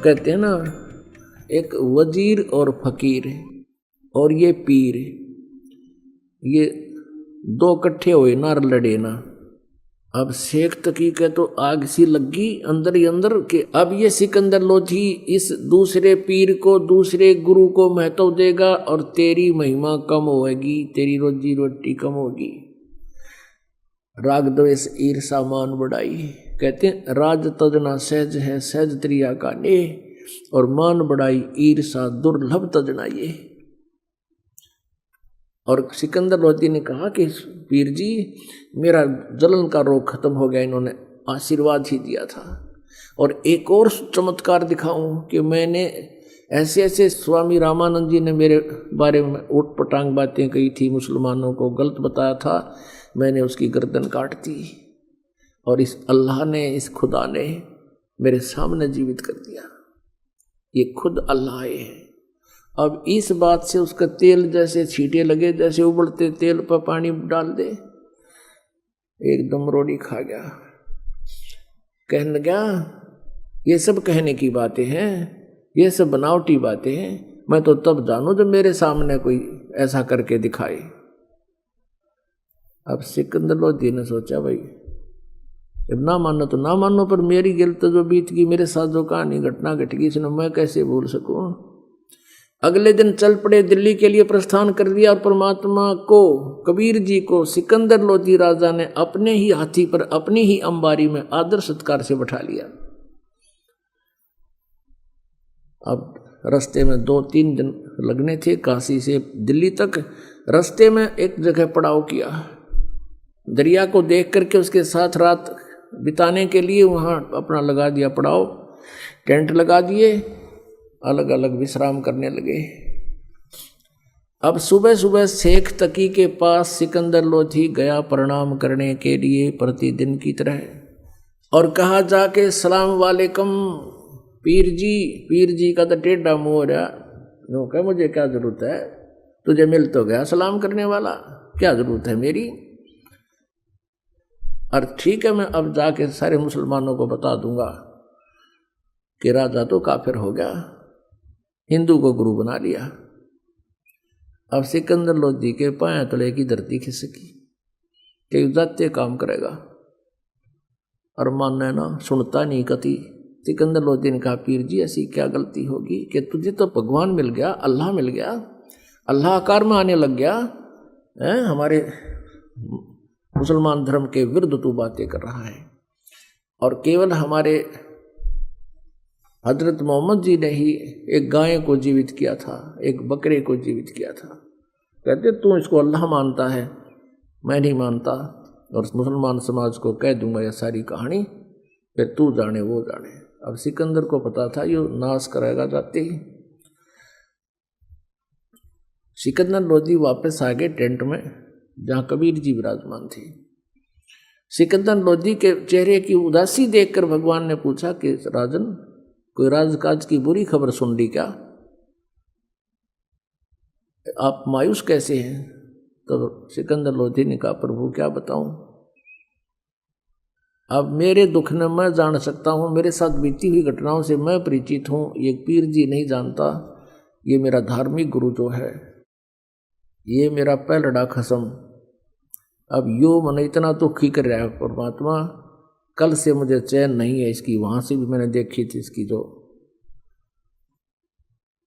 कहते हैं ना, एक वजीर और फकीर और ये पीर, ये दो इकट्ठे हुए ना, लड़े ना। अब शेख तकी के तो आग सी लगी अंदर ही अंदर कि अब ये सिकंदर लोधी इस दूसरे पीर को, दूसरे गुरु को महत्व देगा और तेरी महिमा कम होगी, तेरी रोजी रोटी कम होगी। राग द्वेष ईर्षा मान बढ़ाई। कहते हैं राज तजना सहज है, सहज त्रिया का ने, और मान बढ़ाई ईर्षा दुर्लभ तजना ये। और सिकंदर लोधी ने कहा कि पीर जी, मेरा जलन का रोग खत्म हो गया, इन्होंने आशीर्वाद ही दिया था। और एक और चमत्कार दिखाऊं कि मैंने ऐसे ऐसे, स्वामी रामानंद जी ने मेरे बारे में ऊट पटांग बातें कही थी, मुसलमानों को गलत बताया था, मैंने उसकी गर्दन काट दी और इस अल्लाह ने, इस खुदा ने मेरे सामने जीवित कर दिया। ये खुद अल्लाह है। अब इस बात से उसका तेल जैसे छींटे लगे, जैसे उबलते तेल पर पानी डाल दे, एकदम रोड़ी खा गया। कहने लगा ये सब कहने की बातें हैं, ये सब बनावटी बातें हैं, मैं तो तब जानूं जब मेरे सामने कोई ऐसा करके दिखाए। अब सिकंदर लोधी ने सोचा भाई अब ना मानो तो ना मानो, पर मेरी गिरत जो बीत गई, मेरे साथ जो कहानी घटना घट गई, इसने मैं कैसे भूल सकूं। अगले दिन चल पड़े, दिल्ली के लिए प्रस्थान कर दिया और परमात्मा को, कबीर जी को सिकंदर लोधी राजा ने अपने ही हाथी पर, अपनी ही अंबारी में आदर सत्कार से बैठा लिया। अब रास्ते में 2-3 दिन लगने थे, काशी से दिल्ली तक। रास्ते में एक जगह पड़ाव किया, दरिया को देख करके उसके साथ रात बिताने के लिए वहाँ अपना लगा दिया पड़ाव, टेंट लगा दिए, अलग अलग विश्राम करने लगे। अब सुबह सुबह शेख तकी के पास सिकंदर लोधी गया प्रणाम करने के लिए प्रतिदिन की तरह, और कहा जाके सलाम वालेकुम पीर जी। पीर जी का तो टेढ़ा मुंह हो रहा, नो कह मुझे क्या जरूरत है, तुझे मिल तो गया सलाम करने वाला, क्या जरूरत है मेरी। और ठीक है, मैं अब जाके सारे मुसलमानों को बता दूंगा कि राजा तो काफिर हो गया, हिंदू को गुरु बना लिया। अब सिकंदर लोधी के पांव तले की धरती खिसकी कि जाते काम करेगा, और मानना ना सुनता नहीं कति। सिकंदर लोधी ने कहा पीर जी ऐसी क्या गलती होगी कि तुझे तो भगवान मिल गया, अल्लाह मिल गया, अल्लाह आकार में आने लग गया है, हमारे मुसलमान धर्म के विरुद्ध तू बातें कर रहा है। और केवल हमारे हजरत मोहम्मद जी ने ही एक गाय को जीवित किया था, एक बकरे को जीवित किया था। कहते तू इसको अल्लाह मानता है, मैं नहीं मानता, और मुसलमान समाज को कह दूंगा यह सारी कहानी, फिर तू जाने वो जाने। अब सिकंदर को पता था ये नाश कराएगा जाते ही। सिकंदर लोधी वापस आ गए टेंट में जहाँ कबीर जी विराजमान थे। सिकंदर लोधी के चेहरे की उदासी देखकर भगवान ने पूछा कि राजन, कोई राजकाज की बुरी खबर सुन ली क्या? आप मायूस कैसे हैं? तो सिकंदर लोधी ने कहा प्रभु क्या बताऊं, अब मेरे दुख ने मैं जान सकता हूं, मेरे साथ बीती हुई घटनाओं से मैं परिचित हूं, ये पीर जी नहीं जानता। ये मेरा धार्मिक गुरु जो है, ये मेरा पहलड़ा खसम, अब यो मन इतना तो दुखी कर रहा है परमात्मा, कल से मुझे चैन नहीं है इसकी। वहां से भी मैंने देखी थी इसकी जो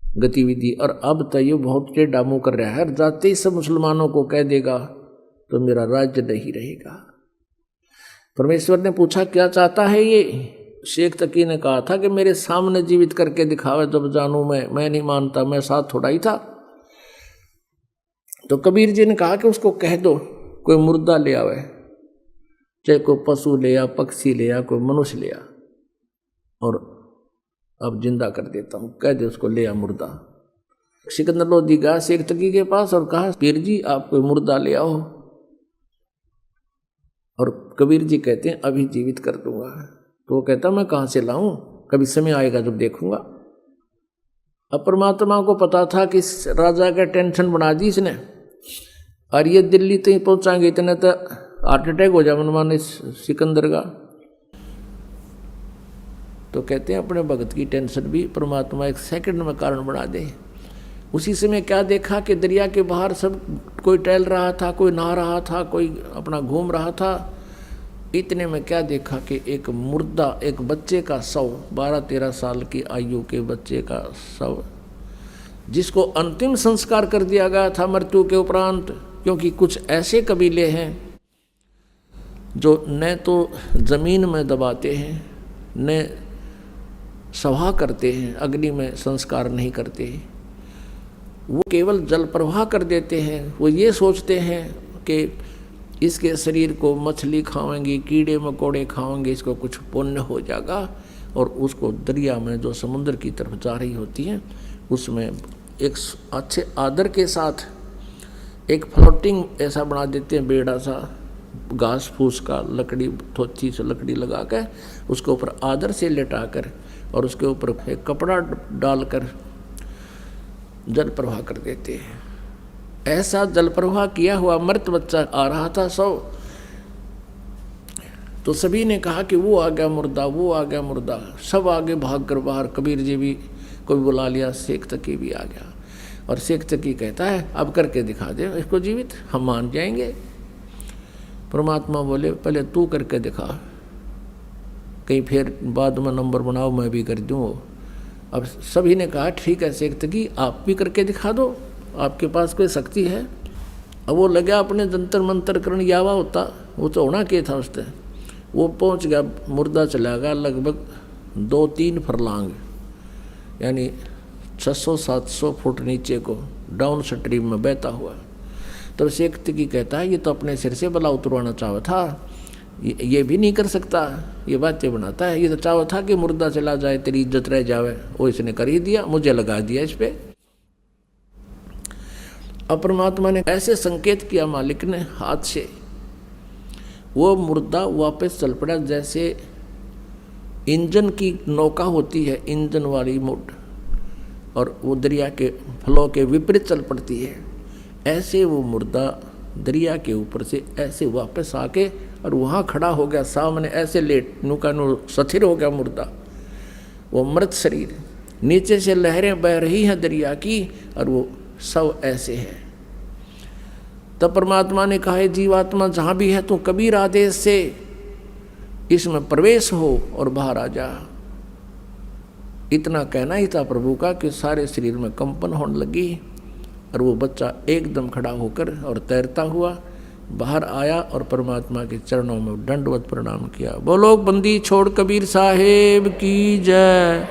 गतिविधि, और अब तो ये बहुत टेढ़ा मुंह कर रहा है, जाते ही सब मुसलमानों को कह देगा तो मेरा राज्य नहीं रहेगा। परमेश्वर ने पूछा क्या चाहता है ये? शेख तकी ने कहा था कि मेरे सामने जीवित करके दिखावे जब जानू मैं नहीं मानता, मैं साथ थोड़ा ही था। तो कबीर जी ने कहा कि उसको कह दो कोई मुर्दा ले आवे, चाहे कोई पशु ले आ, पक्षी ले आ, कोई मनुष्य ले आ, और अब जिंदा कर देता हूं, कह दे उसको ले आ मुर्दा। सिकंदर लोधी गया शेख तकी के पास और कहा पीर जी आप कोई मुर्दा ले आओ, और कबीर जी कहते हैं अभी जीवित कर दूंगा। तो वो कहता मैं कहाँ से लाऊं, कभी समय आएगा जब देखूंगा। अब परमात्मा को पता था कि इस राजा का टेंशन बना दी इसने, और ये दिल्ली तक पहुंचाएंगे इतने तो हार्ट अटैक हो जाए मनमान इस सिकंदर का। तो कहते हैं अपने भगत की टेंशन भी परमात्मा एक सेकंड में कारण बना दे। उसी समय क्या देखा कि दरिया के बाहर सब कोई टहल रहा था, कोई नहा रहा था, कोई अपना घूम रहा था। इतने में क्या देखा कि एक मुर्दा, एक बच्चे का शव, 12-13 साल की आयु के बच्चे का शव, जिसको अंतिम संस्कार कर दिया गया था मृत्यु के उपरांत। क्योंकि कुछ ऐसे कबीले हैं जो न तो जमीन में दबाते हैं, न सभा करते हैं, अग्नि में संस्कार नहीं करते, वो केवल जल प्रवाह कर देते हैं। वो ये सोचते हैं कि इसके शरीर को मछली खाएंगी, कीड़े मकोड़े खाएंगे, इसको कुछ पुण्य हो जाएगा, और उसको दरिया में जो समुद्र की तरफ जा रही होती है उसमें एक अच्छे आदर के साथ एक फ्लोटिंग ऐसा बना देते हैं, बेड़ा सा घास फूस का, लकड़ी थोची से लकड़ी लगा कर उसके ऊपर आदर से लेटा कर और उसके ऊपर एक कपड़ा डालकर जल प्रवाह कर देते हैं। ऐसा जल प्रवाह किया हुआ मृत बच्चा आ रहा था सब, तो सभी ने कहा कि वो आ गया मुर्दा, वो आ गया मुर्दा। सब आगे भाग कर बाहर, कबीर जी भी कोई बुला लिया, शेख तकी भी आ गया। और शेख तकी कहता है अब करके दिखा दे इसको जीवित, हम मान जाएंगे। परमात्मा बोले पहले तू करके दिखा, कहीं फिर बाद में नंबर बनाओ मैं भी कर दूँ। अब सभी ने कहा ठीक है शेख तकी आप भी करके दिखा दो, आपके पास कोई शक्ति है। अब वो लगा अपने जंतर मंतर करण यावा होता, वो तो होना क्या था उससे। वो पहुंच गया, मुर्दा चला गया लगभग 2-3 फरलांग, यानी 600-700 फुट नीचे को डाउन स्ट्रीम में बहता हुआ। तब शेख तकी कहता है ये तो अपने सिर से बला उतरवाना चाहा था, ये भी नहीं कर सकता, ये बातें बनाता है। ये तो चाहा था कि मुर्दा चला जाए, तेरी इज्जत रह जावे, वो इसने कर ही दिया, मुझे लगा दिया इस पे। अब परमात्मा ने ऐसे संकेत किया मालिक ने हाथ से, वो मुर्दा वापस चल पड़ा। जैसे इंजन की नौका होती है, इंजन वाली मोट, और वो दरिया के फ्लो के विपरीत चल पड़ती है, ऐसे वो मुर्दा दरिया के ऊपर से ऐसे वापस आके और वहाँ खड़ा हो गया सामने, ऐसे लेट नुका नु स्थिर हो गया मुर्दा, वो मृत शरीर। नीचे से लहरें बह रही हैं दरिया की और वो सब ऐसे है। तब परमात्मा ने कहा जीवात्मा जहाँ भी है तो कबीर आदेश से इसमें प्रवेश हो और बाहर आ जा। इतना कहना ही था प्रभु का कि सारे शरीर में कंपन होने लगी और वो बच्चा एकदम खड़ा होकर और तैरता हुआ बाहर आया और परमात्मा के चरणों में दंडवत प्रणाम किया। बोलो बंदी छोड़ कबीर साहेब की जय।